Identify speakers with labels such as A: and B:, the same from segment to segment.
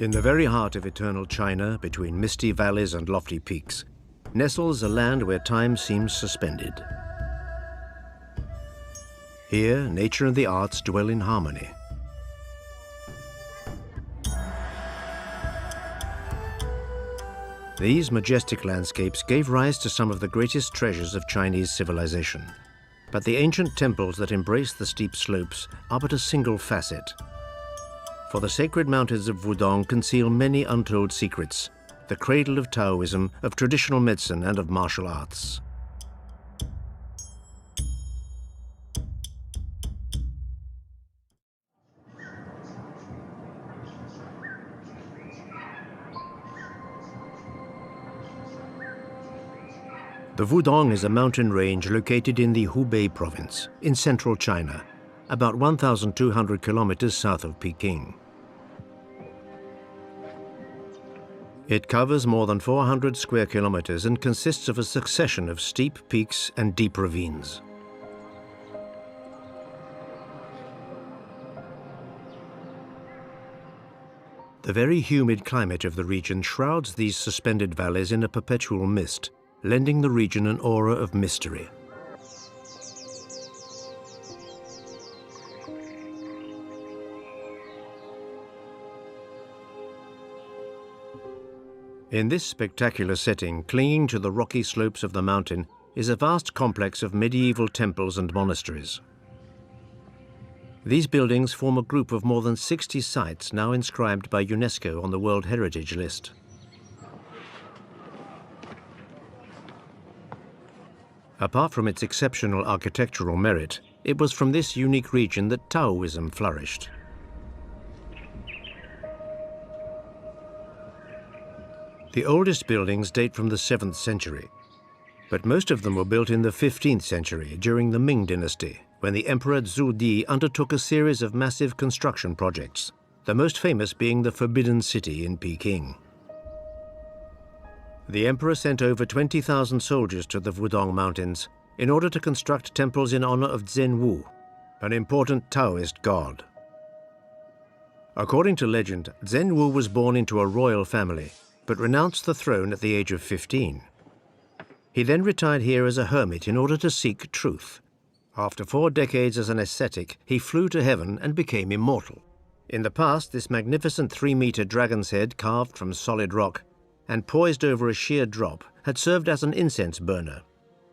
A: In the very heart of eternal China, between misty valleys and lofty peaks, nestles a land where time seems suspended. Here, nature and the arts dwell in harmony. These majestic landscapes gave rise to some of the greatest treasures of Chinese civilization. But the ancient temples that embrace the steep slopes are but a single facet. For the sacred mountains of Wudong conceal many untold secrets, the cradle of Taoism, of traditional medicine, and of martial arts. The Wudong is a mountain range located in the Hubei province, in central China, about 1,200 kilometers south of Peking. It covers more than 400 square kilometers and consists of a succession of steep peaks and deep ravines. The very humid climate of the region shrouds these suspended valleys in a perpetual mist, lending the region an aura of mystery. In this spectacular setting, clinging to the rocky slopes of the mountain, is a vast complex of medieval temples and monasteries. These buildings form a group of more than 60 sites now inscribed by UNESCO on the World Heritage List. Apart from its exceptional architectural merit, it was from this unique region that Taoism flourished. The oldest buildings date from the 7th century, but most of them were built in the 15th century during the Ming dynasty, when the Emperor Zhu Di undertook a series of massive construction projects, the most famous being the Forbidden City in Peking. The emperor sent over 20,000 soldiers to the Wudong Mountains in order to construct temples in honor of Zhen Wu, an important Taoist god. According to legend, Zhen Wu was born into a royal family, but renounced the throne at the age of 15. He then retired here as a hermit in order to seek truth. After 4 decades as an ascetic, he flew to heaven and became immortal. In the past, this magnificent 3-meter dragon's head carved from solid rock and poised over a sheer drop had served as an incense burner.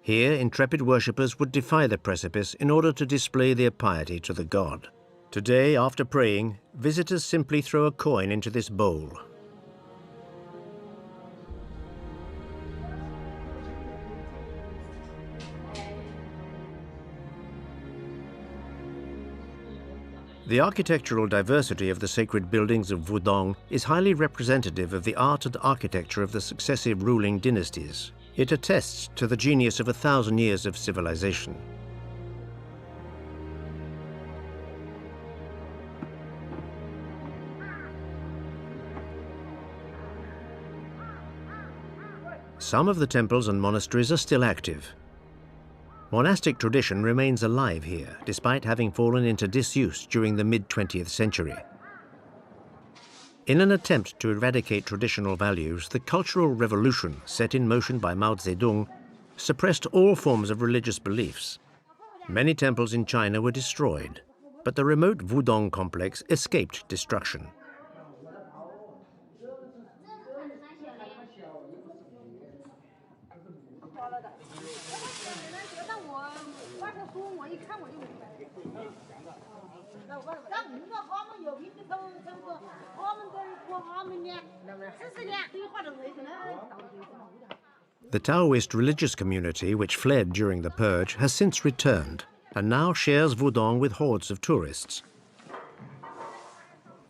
A: Here, intrepid worshippers would defy the precipice in order to display their piety to the god. Today, after praying, visitors simply throw a coin into this bowl. The architectural diversity of the sacred buildings of Wudong is highly representative of the art and architecture of the successive ruling dynasties. It attests to the genius of 1,000 years of civilization. Some of the temples and monasteries are still active. Monastic tradition remains alive here, despite having fallen into disuse during the mid-20th century. In an attempt to eradicate traditional values, the Cultural Revolution, set in motion by Mao Zedong, suppressed all forms of religious beliefs. Many temples in China were destroyed, but the remote Wudong complex escaped destruction. The Taoist religious community, which fled during the purge, has since returned and now shares Wudong with hordes of tourists.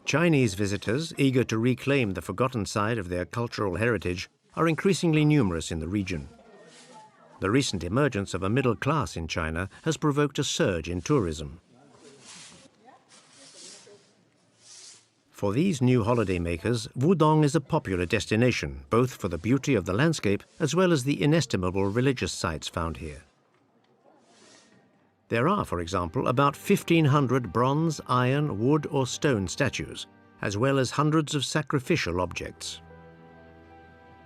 A: Chinese visitors, eager to reclaim the forgotten side of their cultural heritage, are increasingly numerous in the region. The recent emergence of a middle class in China has provoked a surge in tourism. For these new holidaymakers, Wudong is a popular destination, both for the beauty of the landscape as well as the inestimable religious sites found here. There are, for example, about 1,500 bronze, iron, wood or stone statues, as well as hundreds of sacrificial objects.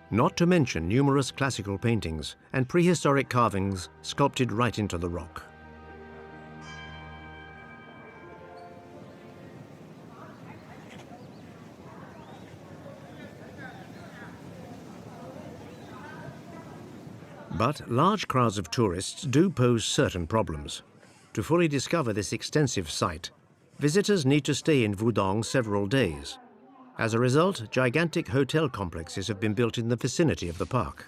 A: Not to mention numerous classical paintings and prehistoric carvings sculpted right into the rock. But large crowds of tourists do pose certain problems. To fully discover this extensive site, visitors need to stay in Wudong several days. As a result, gigantic hotel complexes have been built in the vicinity of the park.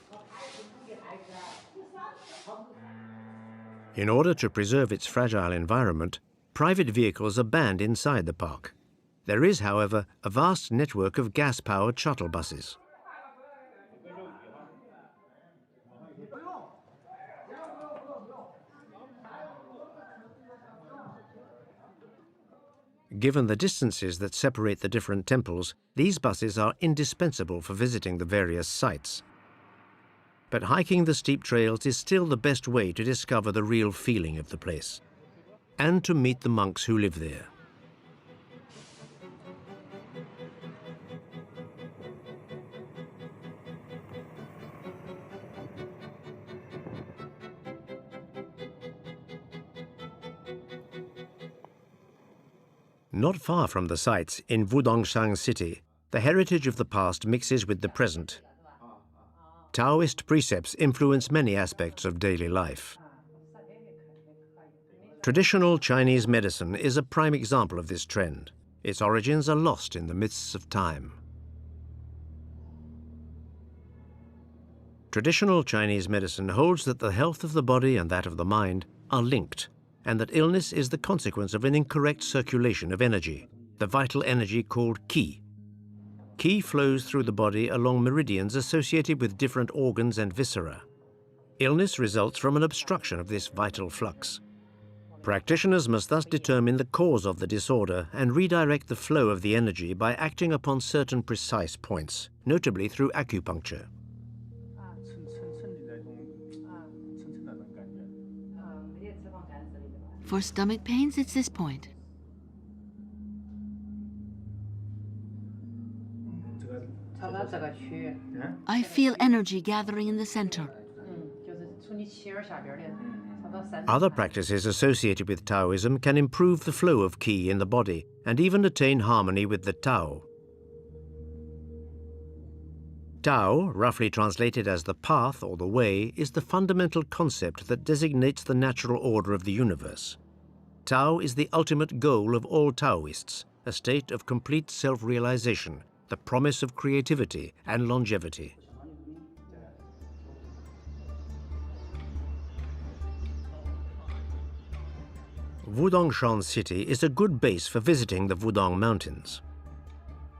A: In order to preserve its fragile environment, private vehicles are banned inside the park. There is, however, a vast network of gas-powered shuttle buses. Given the distances that separate the different temples, these buses are indispensable for visiting the various sites. But hiking the steep trails is still the best way to discover the real feeling of the place, and to meet the monks who live there. Not far from the sites in Wudong city, the heritage of the past mixes with the present. Taoist precepts influence many aspects of daily life. Traditional Chinese medicine is a prime example of this trend. Its origins are lost in the mists of time. Traditional Chinese medicine holds that the health of the body and that of the mind are linked, and that illness is the consequence of an incorrect circulation of energy, the vital energy called qi. Qi flows through the body along meridians associated with different organs and viscera. Illness results from an obstruction of this vital flux. Practitioners must thus determine the cause of the disorder and redirect the flow of the energy by acting upon certain precise points, notably through acupuncture.
B: For stomach pains, it's this point. I feel energy gathering in the center.
A: Other practices associated with Taoism can improve the flow of qi in the body and even attain harmony with the Tao. Tao, roughly translated as the path or the way, is the fundamental concept that designates the natural order of the universe. Tao is the ultimate goal of all Taoists, a state of complete self-realization, the promise of creativity and longevity. Wudong city is a good base for visiting the Wudong Mountains.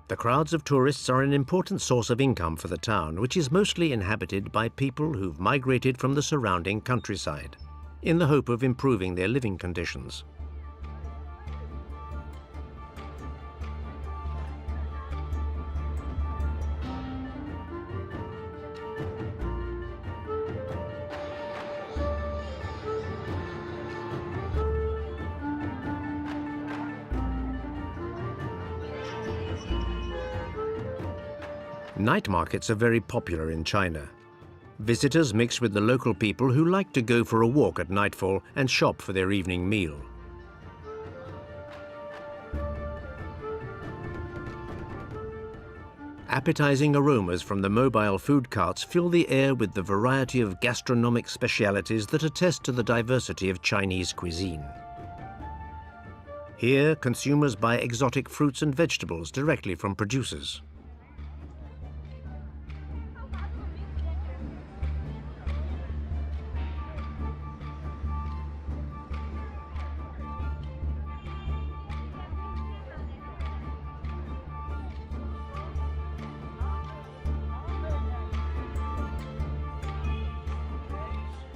A: The crowds of tourists are an important source of income for the town, which is mostly inhabited by people who've migrated from the surrounding countryside, in the hope of improving their living conditions. Night markets are very popular in China. Visitors mix with the local people who like to go for a walk at nightfall and shop for their evening meal. Appetizing aromas from the mobile food carts fill the air with the variety of gastronomic specialities that attest to the diversity of Chinese cuisine. Here, consumers buy exotic fruits and vegetables directly from producers.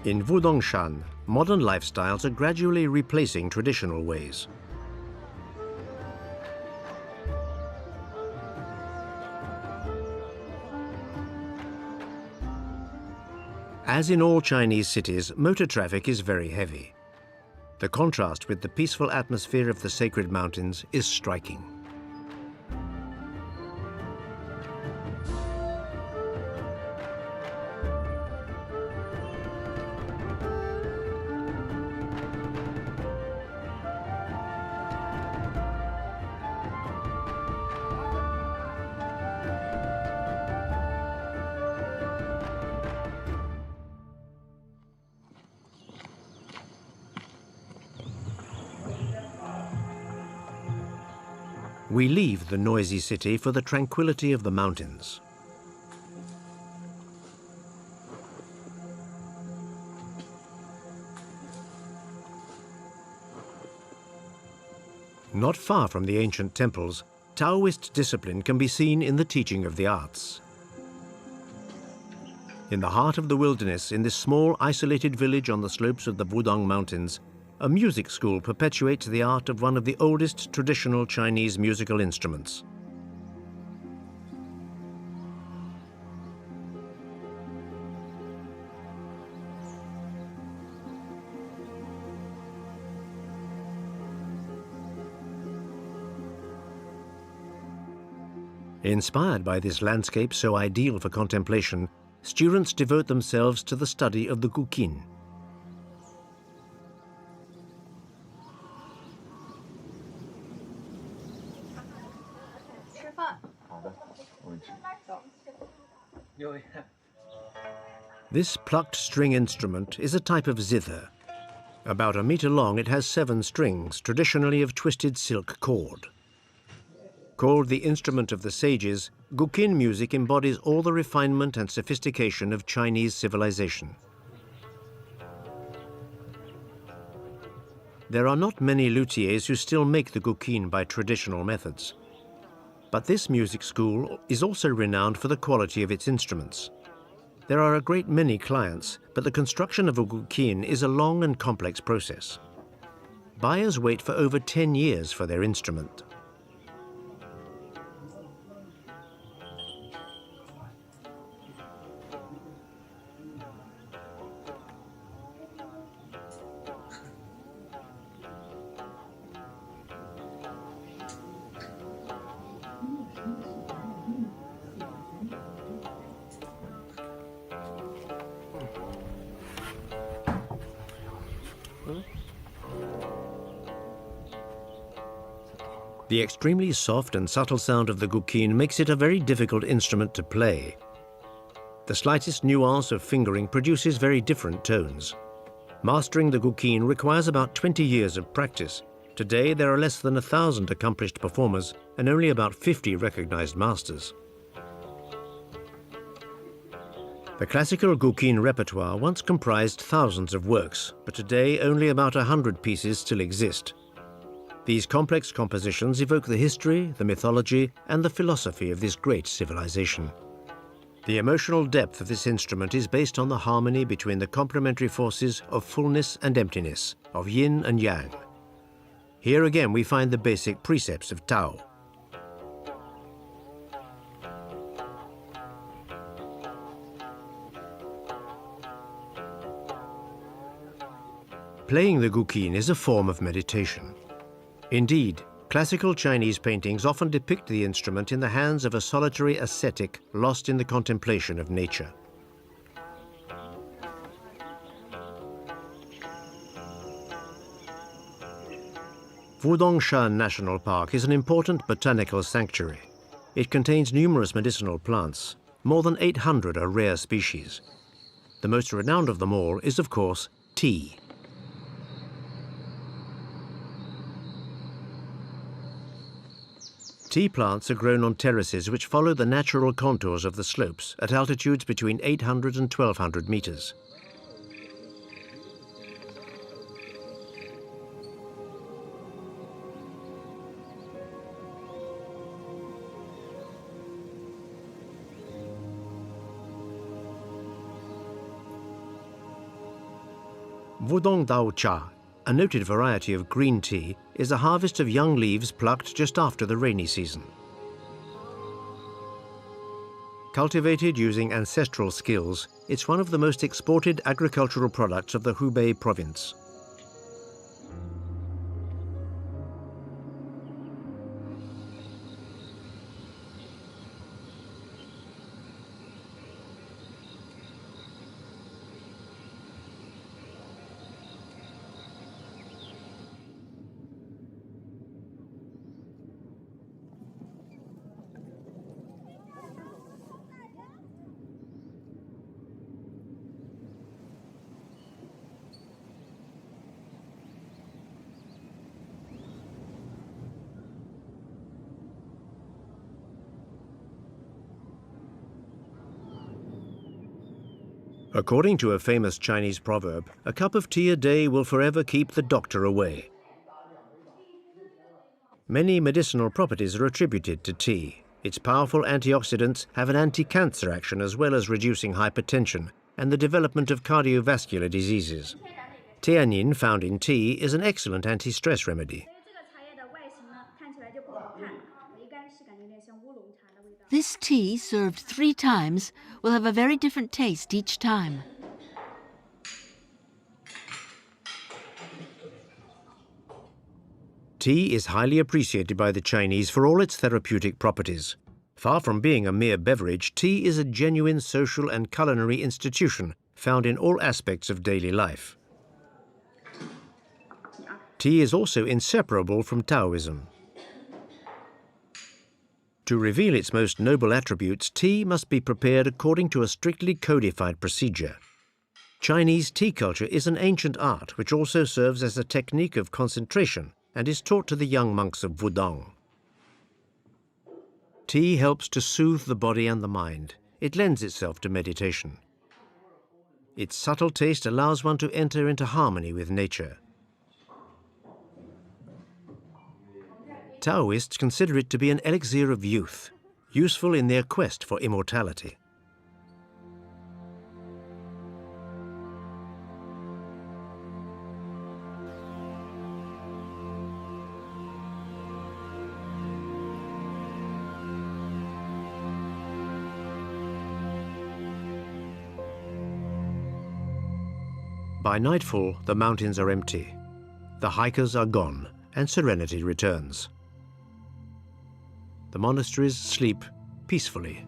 A: In Wudong, modern lifestyles are gradually replacing traditional ways. As in all Chinese cities, motor traffic is very heavy. The contrast with the peaceful atmosphere of the sacred mountains is striking. We leave the noisy city for the tranquility of the mountains. Not far from the ancient temples, Taoist discipline can be seen in the teaching of the arts. In the heart of the wilderness, in this small, isolated village on the slopes of the Wudong Mountains, a music school perpetuates the art of one of the oldest traditional Chinese musical instruments. Inspired by this landscape so ideal for contemplation, students devote themselves to the study of the guqin. This plucked string instrument is a type of zither. About a meter long, it has 7 strings, traditionally of twisted silk cord. Called the instrument of the sages, guqin music embodies all the refinement and sophistication of Chinese civilization. There are not many luthiers who still make the guqin by traditional methods. But this music school is also renowned for the quality of its instruments. There are a great many clients, but the construction of a guqin is a long and complex process. Buyers wait for over 10 years for their instrument. The extremely soft and subtle sound of the guqin makes it a very difficult instrument to play. The slightest nuance of fingering produces very different tones. Mastering the guqin requires about 20 years of practice. Today, there are less than 1,000 accomplished performers and only about 50 recognized masters. The classical guqin repertoire once comprised thousands of works, but today only about 100 pieces still exist. These complex compositions evoke the history, the mythology, and the philosophy of this great civilization. The emotional depth of this instrument is based on the harmony between the complementary forces of fullness and emptiness, of yin and yang. Here again we find the basic precepts of Tao. Playing the guqin is a form of meditation. Indeed, classical Chinese paintings often depict the instrument in the hands of a solitary ascetic lost in the contemplation of nature. Wudong National Park is an important botanical sanctuary. It contains numerous medicinal plants. More than 800 are rare species. The most renowned of them all is, of course, tea. Tea plants are grown on terraces which follow the natural contours of the slopes at altitudes between 800 and 1,200 meters. Wudong Dao Cha, a noted variety of green tea, is a harvest of young leaves plucked just after the rainy season. Cultivated using ancestral skills, it's one of the most exported agricultural products of the Hubei province. According to a famous Chinese proverb, a cup of tea a day will forever keep the doctor away. Many medicinal properties are attributed to tea. Its powerful antioxidants have an anti-cancer action as well as reducing hypertension and the development of cardiovascular diseases. Theanine found in tea is an excellent anti-stress remedy.
B: This tea, served 3 times, will have a very different taste each time.
A: Tea is highly appreciated by the Chinese for all its therapeutic properties. Far from being a mere beverage, tea is a genuine social and culinary institution found in all aspects of daily life. Tea is also inseparable from Taoism. To reveal its most noble attributes, tea must be prepared according to a strictly codified procedure. Chinese tea culture is an ancient art which also serves as a technique of concentration and is taught to the young monks of Wudong. Tea helps to soothe the body and the mind. It lends itself to meditation. Its subtle taste allows one to enter into harmony with nature. Taoists consider it to be an elixir of youth, useful in their quest for immortality. By nightfall, the mountains are empty. The hikers are gone, and serenity returns. The monasteries sleep peacefully.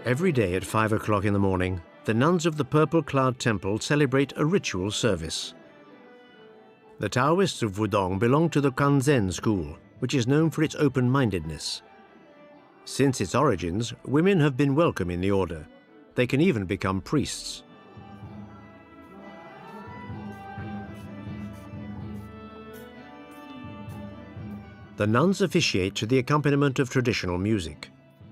A: Every day at 5 o'clock in the morning, the nuns of the Purple Cloud Temple celebrate a ritual service. The Taoists of Wudong belong to the Kanzen school, which is known for its open-mindedness. Since its origins, women have been welcome in the order. They can even become priests. The nuns officiate to the accompaniment of traditional music.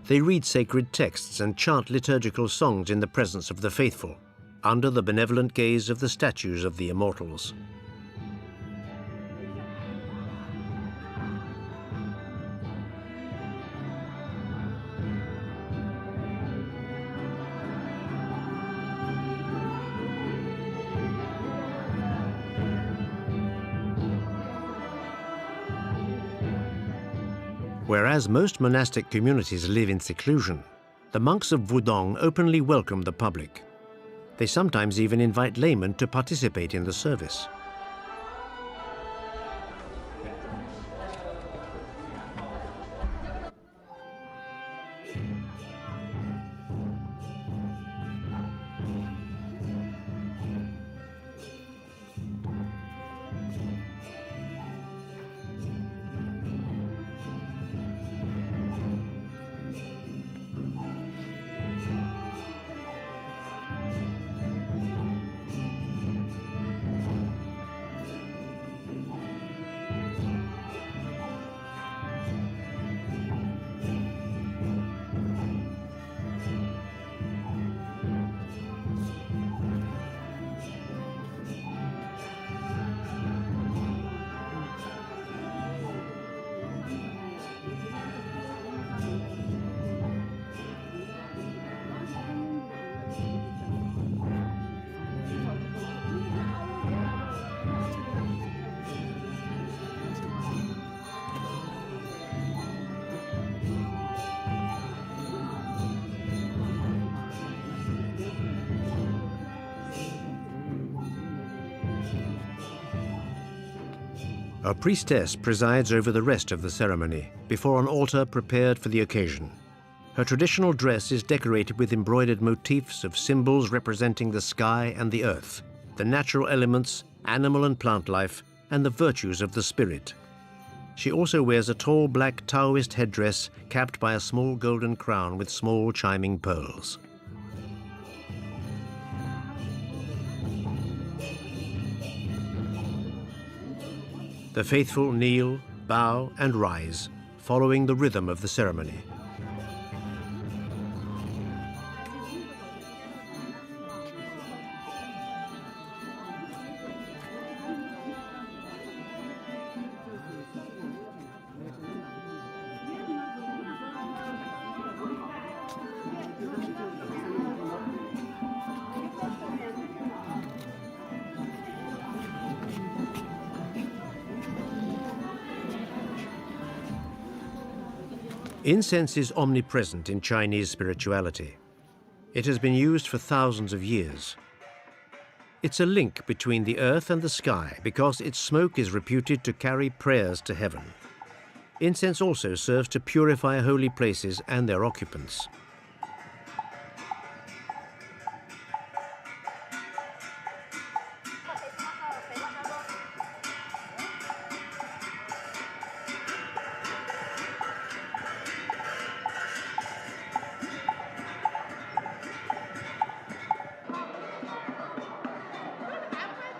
A: They read sacred texts and chant liturgical songs in the presence of the faithful, under the benevolent gaze of the statues of the immortals. Whereas most monastic communities live in seclusion, the monks of Wudong openly welcome the public. They sometimes even invite laymen to participate in the service. A priestess presides over the rest of the ceremony, before an altar prepared for the occasion. Her traditional dress is decorated with embroidered motifs of symbols representing the sky and the earth, the natural elements, animal and plant life, and the virtues of the spirit. She also wears a tall black Taoist headdress capped by a small golden crown with small chiming pearls. The faithful kneel, bow and rise, following the rhythm of the ceremony. Incense is omnipresent in Chinese spirituality. It has been used for thousands of years. It's a link between the earth and the sky because its smoke is reputed to carry prayers to heaven. Incense also serves to purify holy places and their occupants.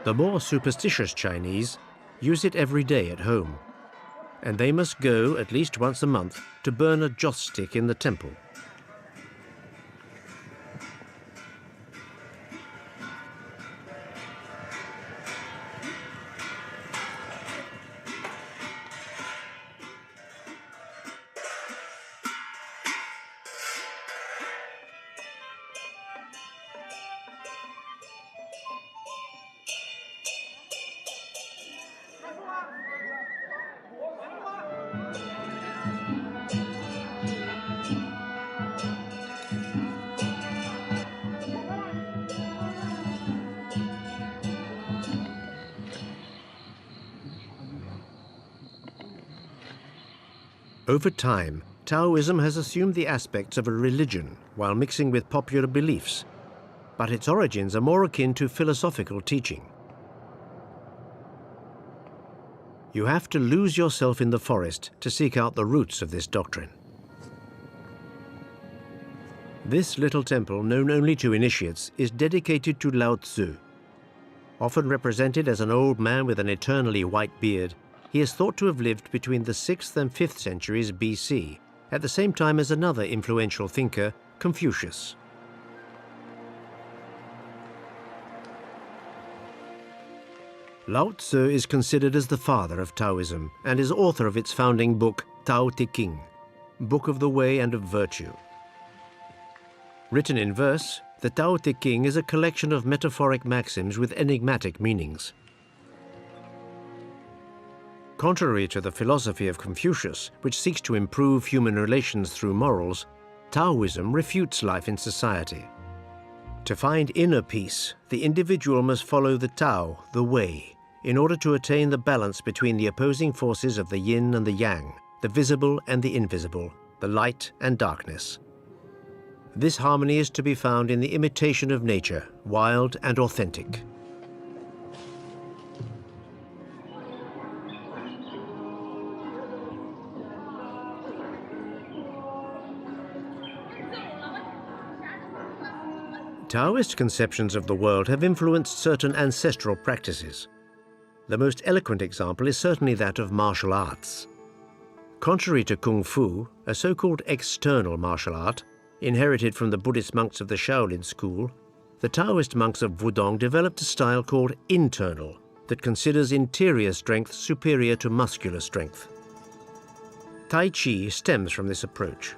A: The more superstitious Chinese use it every day at home, and they must go at least once a month to burn a joss stick in the temple. Over time, Taoism has assumed the aspects of a religion while mixing with popular beliefs, but its origins are more akin to philosophical teaching. You have to lose yourself in the forest to seek out the roots of this doctrine. This little temple, known only to initiates, is dedicated to Lao Tzu. Often represented as an old man with an eternally white beard, he is thought to have lived between the 6th and 5th centuries BC, at the same time as another influential thinker, Confucius. Lao Tzu is considered as the father of Taoism and is author of its founding book, Tao Te Ching, Book of the Way and of Virtue. Written in verse, the Tao Te Ching is a collection of metaphoric maxims with enigmatic meanings. Contrary to the philosophy of Confucius, which seeks to improve human relations through morals, Taoism refutes life in society. To find inner peace, the individual must follow the Tao, the way, in order to attain the balance between the opposing forces of the yin and the yang, the visible and the invisible, the light and darkness. This harmony is to be found in the imitation of nature, wild and authentic. Taoist conceptions of the world have influenced certain ancestral practices. The most eloquent example is certainly that of martial arts. Contrary to Kung Fu, a so-called external martial art, inherited from the Buddhist monks of the Shaolin school, the Taoist monks of Wudong developed a style called internal, that considers interior strength superior to muscular strength. Tai Chi stems from this approach.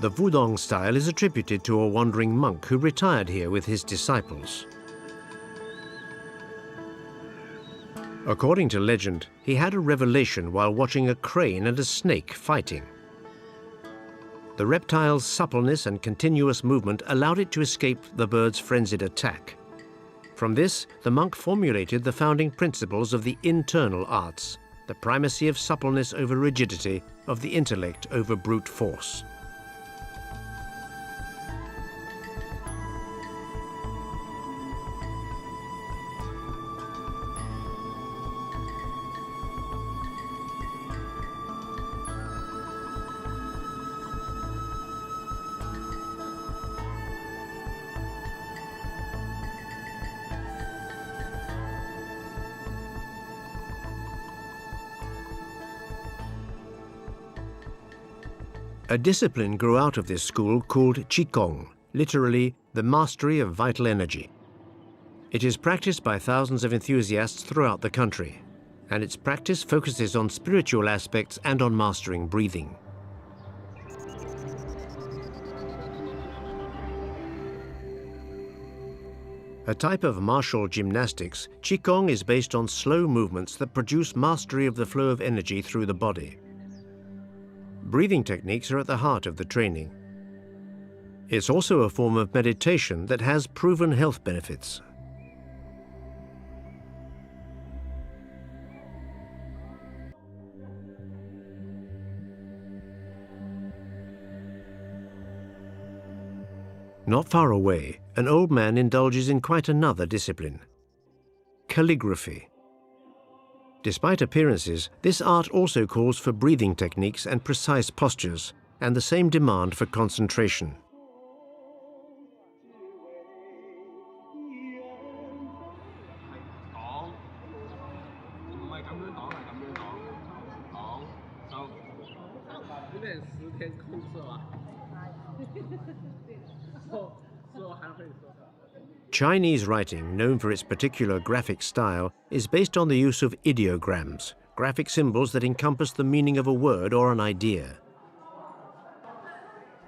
A: The Wudong style is attributed to a wandering monk who retired here with his disciples. According to legend, he had a revelation while watching a crane and a snake fighting. The reptile's suppleness and continuous movement allowed it to escape the bird's frenzied attack. From this, the monk formulated the founding principles of the internal arts, the primacy of suppleness over rigidity, of the intellect over brute force. A discipline grew out of this school called Qigong, literally the mastery of vital energy. It is practiced by thousands of enthusiasts throughout the country, and its practice focuses on spiritual aspects and on mastering breathing. A type of martial gymnastics, Qigong is based on slow movements that produce mastery of the flow of energy through the body. Breathing techniques are at the heart of the training. It's also a form of meditation that has proven health benefits. Not far away, an old man indulges in quite another discipline: calligraphy. Despite appearances, this art also calls for breathing techniques and precise postures, and the same demand for concentration. Chinese writing, known for its particular graphic style, is based on the use of ideograms, graphic symbols that encompass the meaning of a word or an idea.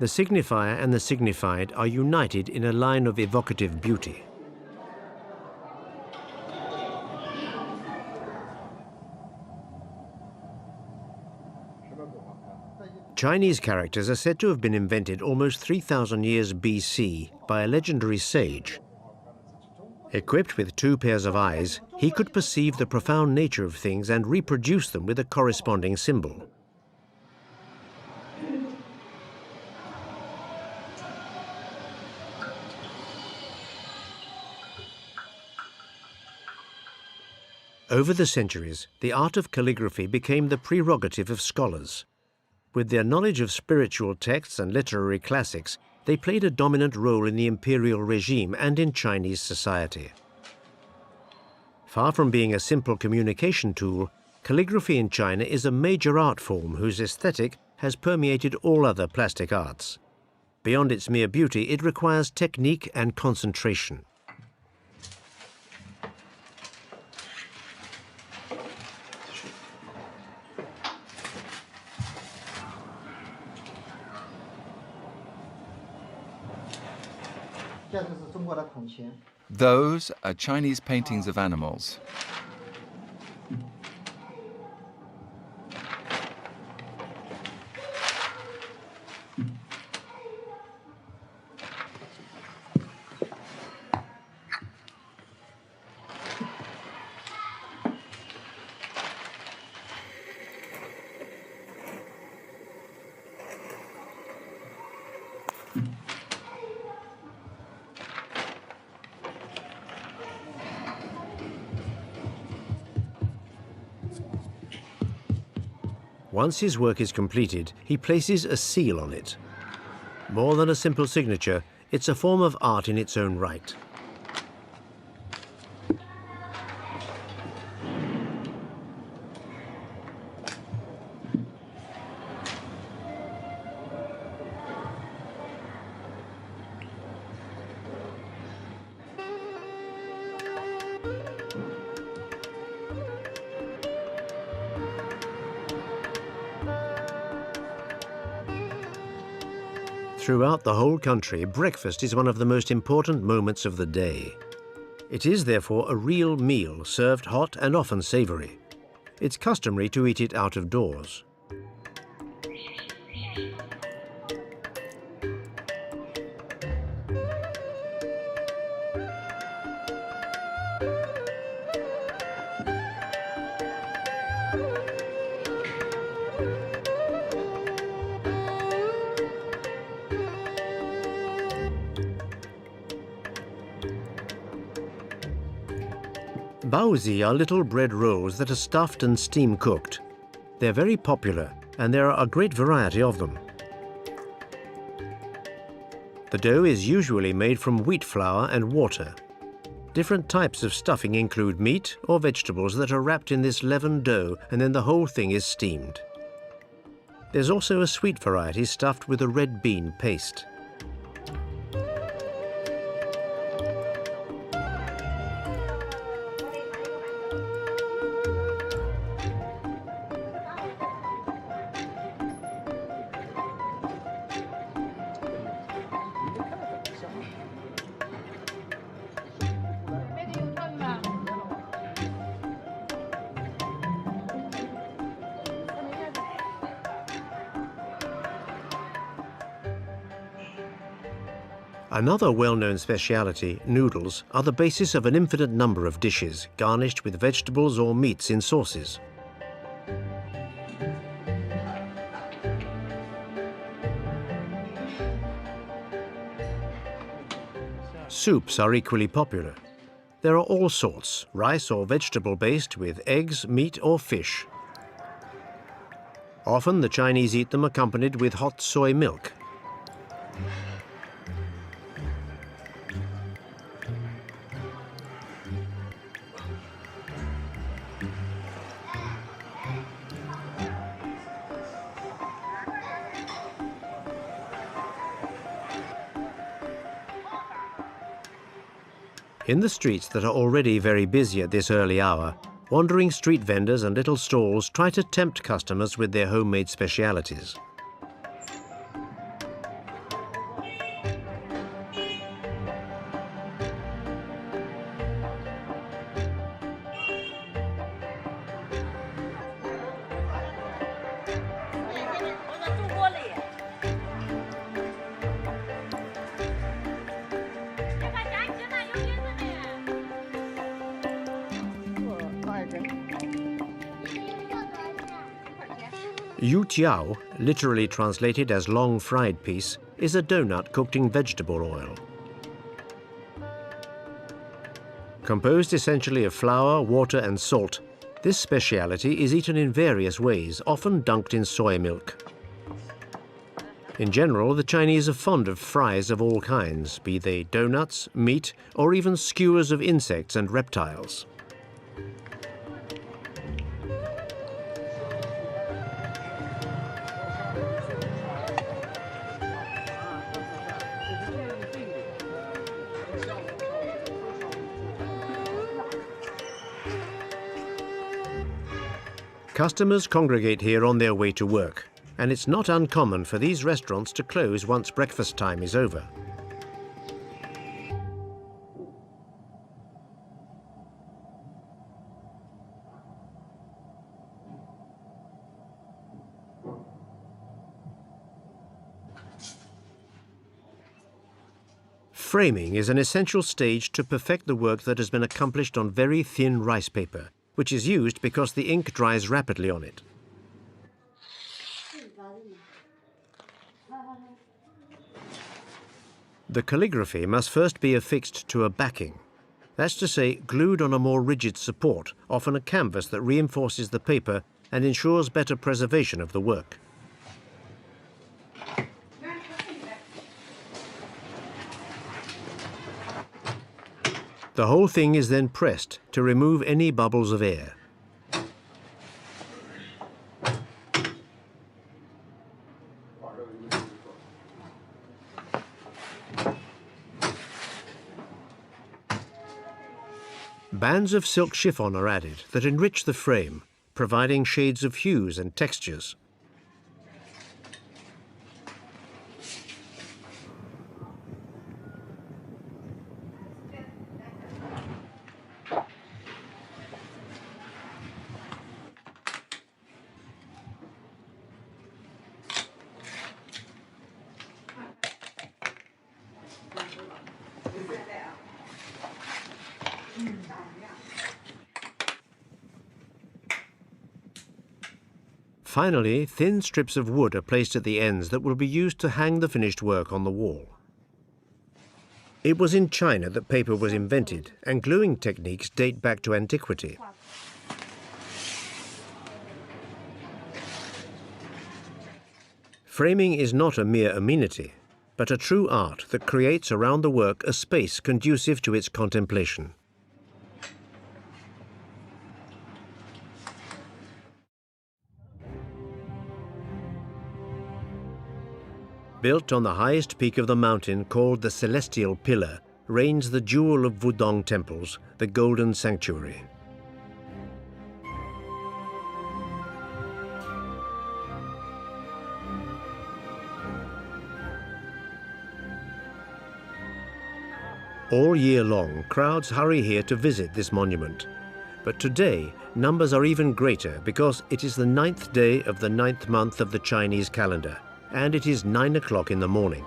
A: The signifier and the signified are united in a line of evocative beauty. Chinese characters are said to have been invented almost 3,000 years BC by a legendary sage. Equipped with 2 pairs of eyes, he could perceive the profound nature of things and reproduce them with a corresponding symbol. Over the centuries, the art of calligraphy became the prerogative of scholars. With their knowledge of spiritual texts and literary classics, they played a dominant role in the imperial regime and in Chinese society. Far from being a simple communication tool, calligraphy in China is a major art form whose aesthetic has permeated all other plastic arts. Beyond its mere beauty, it requires technique and concentration.
C: Those are Chinese paintings of animals.
A: Once his work is completed, he places a seal on it. More than a simple signature, it's a form of art in its own right. Throughout the whole country, breakfast is one of the most important moments of the day. It is therefore a real meal, served hot and often savory. It's customary to eat it out of doors. Baozi are little bread rolls that are stuffed and steam-cooked. They're very popular, and there are a great variety of them. The dough is usually made from wheat flour and water. Different types of stuffing include meat or vegetables that are wrapped in this leavened dough, and then the whole thing is steamed. There's also a sweet variety stuffed with a red bean paste. Another well-known speciality, noodles, are the basis of an infinite number of dishes, garnished with vegetables or meats in sauces. Soups are equally popular. There are all sorts, rice or vegetable-based, with eggs, meat or fish. Often the Chinese eat them accompanied with hot soy milk. In the streets that are already very busy at this early hour, wandering street vendors and little stalls try to tempt customers with their homemade specialities. Yu Jiao, literally translated as long fried piece, is a donut cooked in vegetable oil. Composed essentially of flour, water and salt, this speciality is eaten in various ways, often dunked in soy milk. In general, the Chinese are fond of fries of all kinds, be they donuts, meat, or even skewers of insects and reptiles. Customers congregate here on their way to work, and it's not uncommon for these restaurants to close once breakfast time is over. Framing is an essential stage to perfect the work that has been accomplished on very thin rice paper, which is used because the ink dries rapidly on it. The calligraphy must first be affixed to a backing. That's to say, glued on a more rigid support, often a canvas that reinforces the paper and ensures better preservation of the work. The whole thing is then pressed to remove any bubbles of air. Bands of silk chiffon are added that enrich the frame, providing shades of hues and textures. Finally, thin strips of wood are placed at the ends that will be used to hang the finished work on the wall. It was in China that paper was invented, and gluing techniques date back to antiquity. Framing is not a mere amenity, but a true art that creates around the work a space conducive to its contemplation. Built on the highest peak of the mountain called the Celestial Pillar, reigns the jewel of Wudong temples, the Golden Sanctuary. All year long, crowds hurry here to visit this monument. But today, numbers are even greater because it is the 9th day of the 9th month of the Chinese calendar, and it is 9 o'clock in the morning.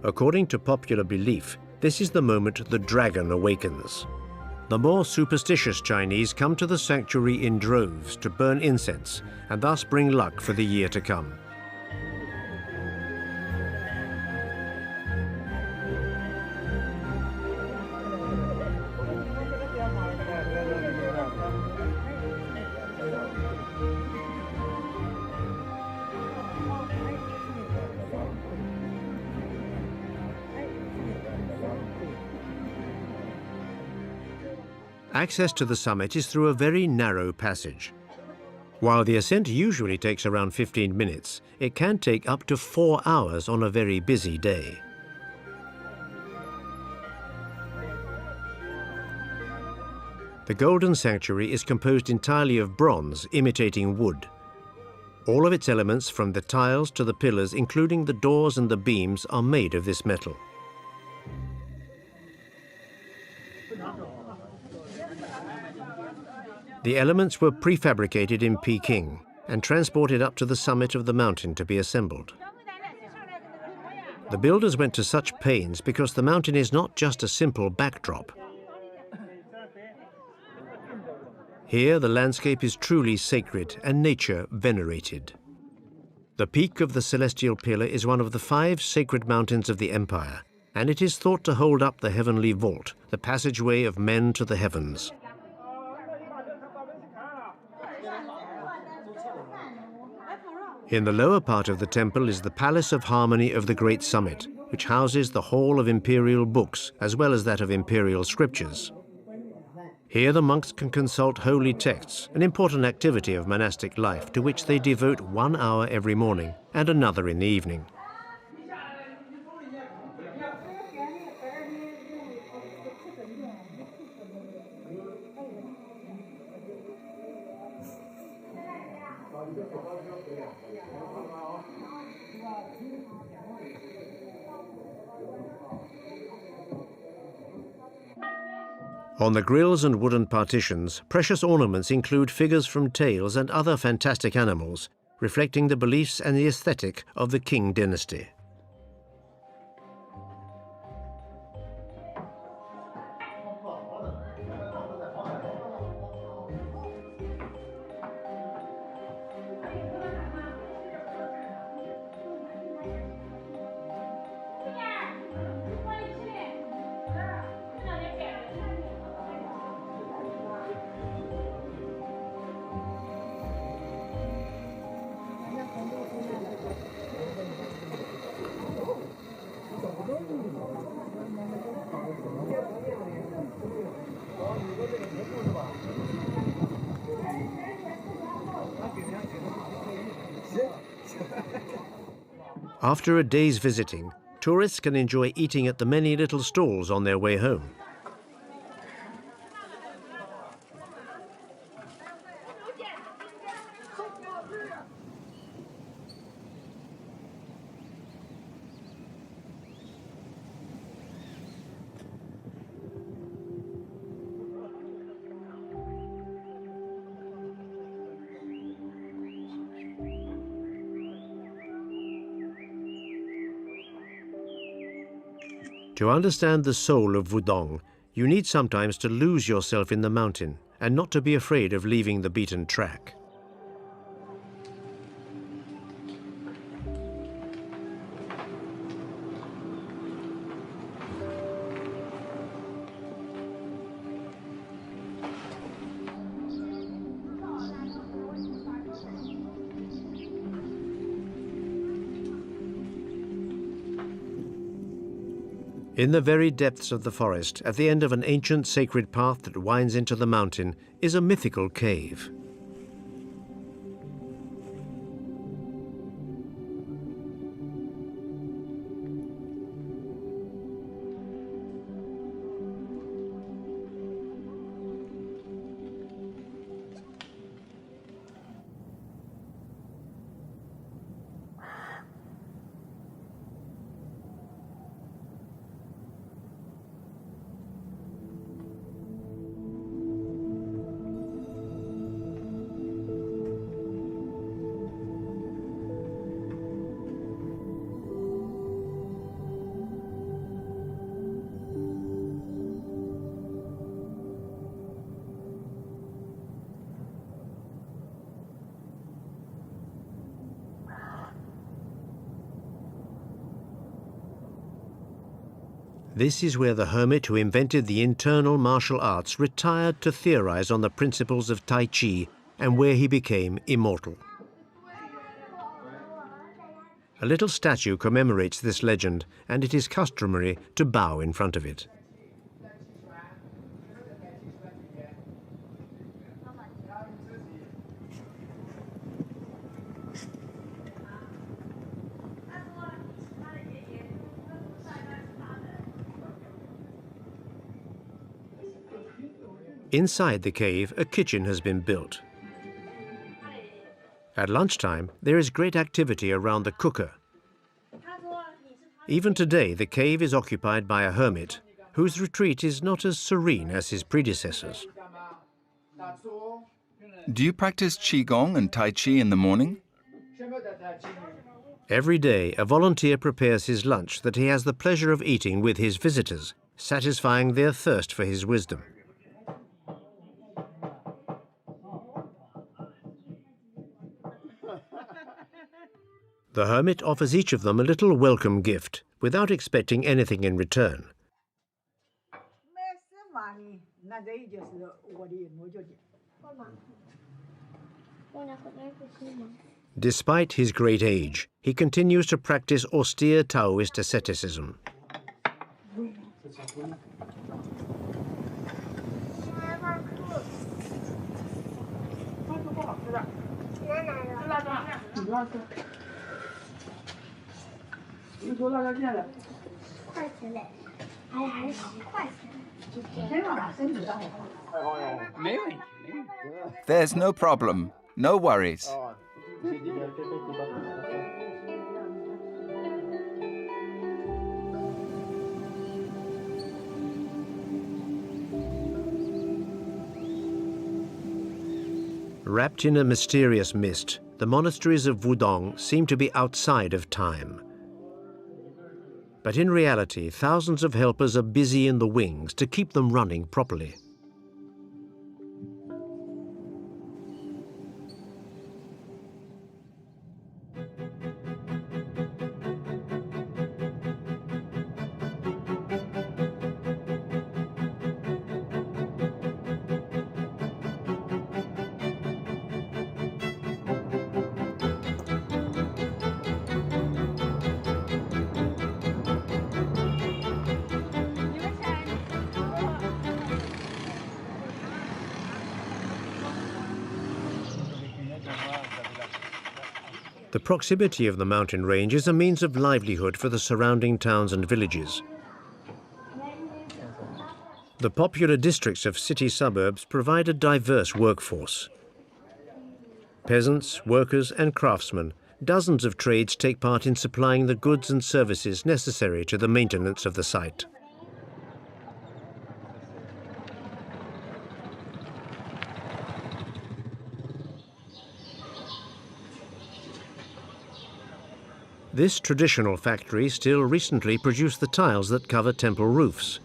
A: According to popular belief, this is the moment the dragon awakens. The more superstitious Chinese come to the sanctuary in droves to burn incense and thus bring luck for the year to come. Access to the summit is through a very narrow passage. While the ascent usually takes around 15 minutes, it can take up to 4 hours on a very busy day. The Golden Sanctuary is composed entirely of bronze, imitating wood. All of its elements, from the tiles to the pillars, including the doors and the beams, are made of this metal. The elements were prefabricated in Peking and transported up to the summit of the mountain to be assembled. The builders went to such pains because the mountain is not just a simple backdrop. Here, the landscape is truly sacred and nature venerated. The peak of the Celestial Pillar is one of the 5 sacred mountains of the empire, and it is thought to hold up the heavenly vault, the passageway of men to the heavens. In the lower part of the temple is the Palace of Harmony of the Great Summit, which houses the Hall of Imperial Books as well as that of Imperial Scriptures. Here the monks can consult holy texts, an important activity of monastic life to which they devote 1 hour every morning and another in the evening. On the grilles and wooden partitions, precious ornaments include figures from tales and other fantastic animals, reflecting the beliefs and the aesthetic of the Qing dynasty. After a day's visiting, tourists can enjoy eating at the many little stalls on their way home. To understand the soul of Wudong, you need sometimes to lose yourself in the mountain and not to be afraid of leaving the beaten track. In the very depths of the forest, at the end of an ancient sacred path that winds into the mountain, is a mythical cave. This is where the hermit who invented the internal martial arts retired to theorize on the principles of Tai Chi and where he became immortal. A little statue commemorates this legend, and it is customary to bow in front of it. Inside the cave, a kitchen has been built. At lunchtime, there is great activity around the cooker. Even today, the cave is occupied by a hermit, whose retreat is not as serene as his predecessors.
C: Do you practice Qigong and Tai Chi in the morning?
A: Every day, a volunteer prepares his lunch that he has the pleasure of eating with his visitors, satisfying their thirst for his wisdom. The hermit offers each of them a little welcome gift, without expecting anything in return. Despite his great age, he continues to practice austere Taoist asceticism.
C: There's no problem. No worries.
A: Wrapped in a mysterious mist, the monasteries of Wudong seem to be outside of time. But in reality, thousands of helpers are busy in the wings to keep them running properly. The proximity of the mountain range is a means of livelihood for the surrounding towns and villages. The popular districts of city suburbs provide a diverse workforce. Peasants, workers, and craftsmen, dozens of trades take part in supplying the goods and services necessary to the maintenance of the site. This traditional factory still recently produced the tiles that cover temple roofs.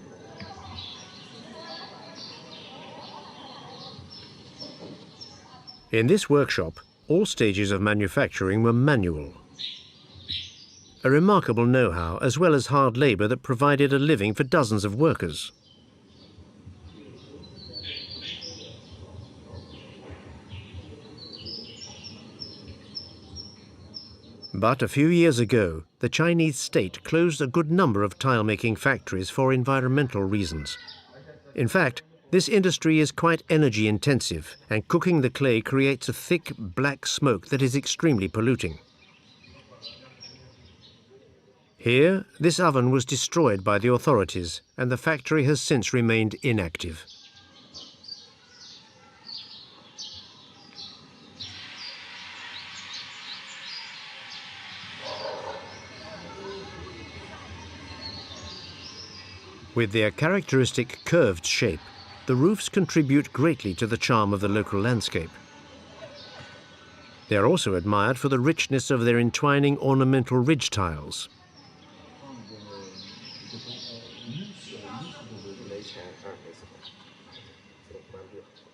A: In this workshop, all stages of manufacturing were manual. A remarkable know-how as well as hard labor that provided a living for dozens of workers. But a few years ago, the Chinese state closed a good number of tile-making factories for environmental reasons. In fact, this industry is quite energy-intensive, and cooking the clay creates a thick, black smoke that is extremely polluting. Here, this oven was destroyed by the authorities, and the factory has since remained inactive. With their characteristic curved shape, the roofs contribute greatly to the charm of the local landscape. They are also admired for the richness of their entwining ornamental ridge tiles.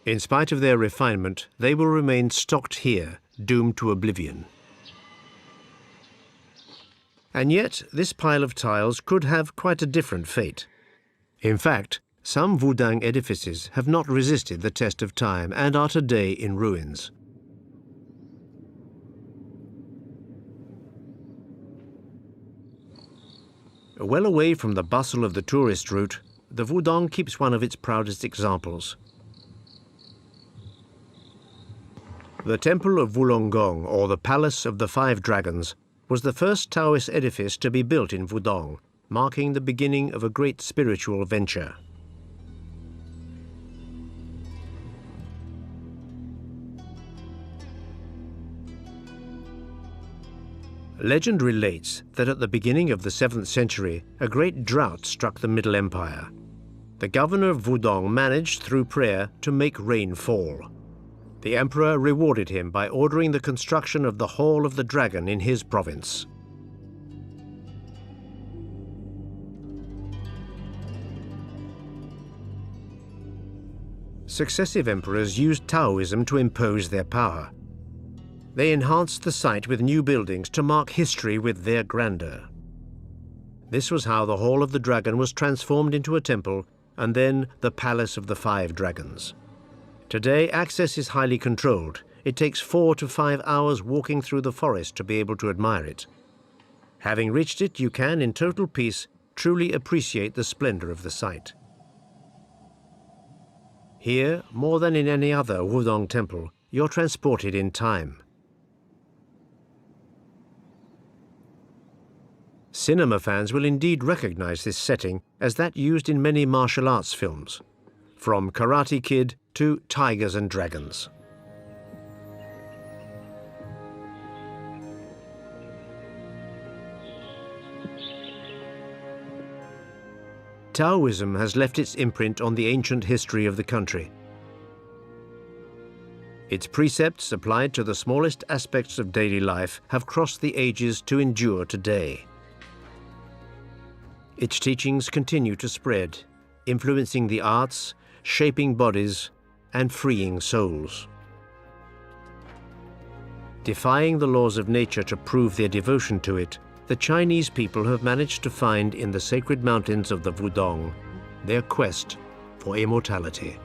A: In spite of their refinement, they will remain stocked here, doomed to oblivion. And yet, this pile of tiles could have quite a different fate. In fact, some Wudang edifices have not resisted the test of time and are today in ruins. Well away from the bustle of the tourist route, the Wudong keeps one of its proudest examples. The Temple of Wulonggong, or the Palace of the Five Dragons, was the first Taoist edifice to be built in Wudong, marking the beginning of a great spiritual venture. Legend relates that at the beginning of the 7th century, a great drought struck the Middle Empire. The governor of Wudong managed, through prayer, to make rain fall. The emperor rewarded him by ordering the construction of the Hall of the Dragon in his province. Successive emperors used Taoism to impose their power. They enhanced the site with new buildings to mark history with their grandeur. This was how the Hall of the Dragon was transformed into a temple, and then the Palace of the Five Dragons. Today, access is highly controlled. It takes 4 to 5 hours walking through the forest to be able to admire it. Having reached it, you can, in total peace, truly appreciate the splendor of the site. Here, more than in any other Wudong temple, you're transported in time. Cinema fans will indeed recognize this setting as that used in many martial arts films, from Karate Kid to Tigers and Dragons. Taoism has left its imprint on the ancient history of the country. Its precepts, applied to the smallest aspects of daily life, have crossed the ages to endure today. Its teachings continue to spread, influencing the arts, shaping bodies, and freeing souls. Defying the laws of nature to prove their devotion to it, the Chinese people have managed to find in the sacred mountains of the Wudong their quest for immortality.